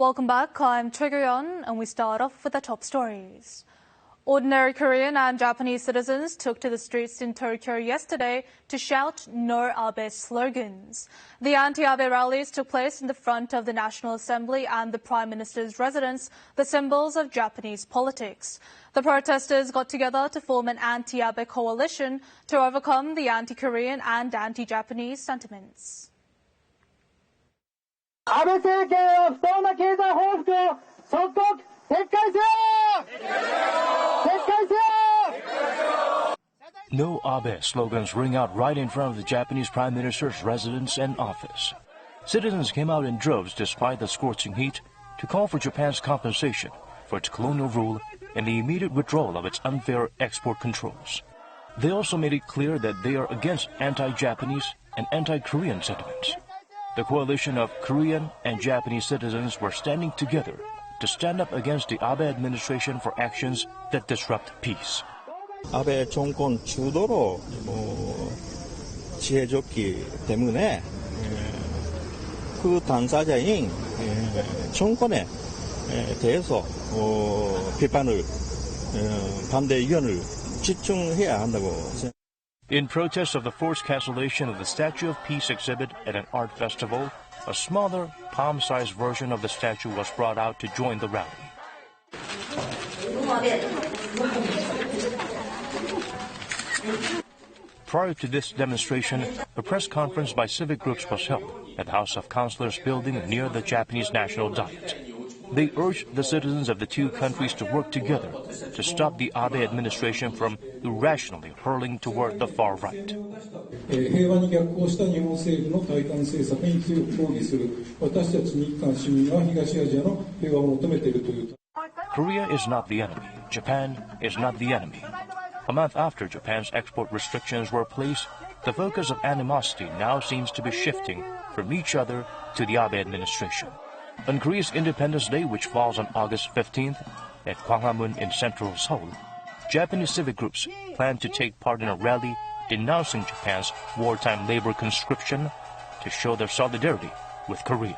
Welcome back. I'm Choi-Gyeon, and we start off with the top stories. Ordinary Korean and Japanese citizens took to the streets in Tokyo yesterday to shout "No Abe" slogans. The anti-Abe rallies took place in the front of the National Assembly and the Prime Minister's residence, the symbols of Japanese politics. The protesters got together to form an anti-Abe coalition to overcome the anti-Korean and anti-Japanese sentiments. 아베政権を不当な経済報復を即刻撤回せよ! No Abe slogans ring out right in front of the Japanese Prime Minister's residence and office. Citizens came out in droves despite the scorching heat to call for Japan's compensation for its colonial rule and the immediate withdrawal of its unfair export controls. They also made it clear that they are against anti-Japanese and anti-Korean sentiments. The coalition of Korean and Japanese citizens were standing together to stand up against the Abe administration for actions that disrupt peace. 아베 정권 주도로 지해졌기 때문에 그 당사자인 정권에 대해서 비판을 반대 의견을 집중해야 한다고 생각합니다. In protest of the forced cancellation of the Statue of Peace exhibit at an art festival, a smaller, palm-sized version of the statue was brought out to join the rally. Prior to this demonstration, a press conference by civic groups was held at the House of Councillors building near the Japanese National Diet. They urged the citizens of the two countries to work together to stop the Abe administration from irrationally hurling toward the far right. Korea is not the enemy. Japan is not the enemy. A month after Japan's export restrictions were placed, the focus of animosity now seems to be shifting from each other to the Abe administration. On Korea's Independence Day, which falls on August 15th, at Gwanghwamun in central Seoul, Japanese civic groups plan to take part in a rally denouncing Japan's wartime labor conscription to show their solidarity with Korea.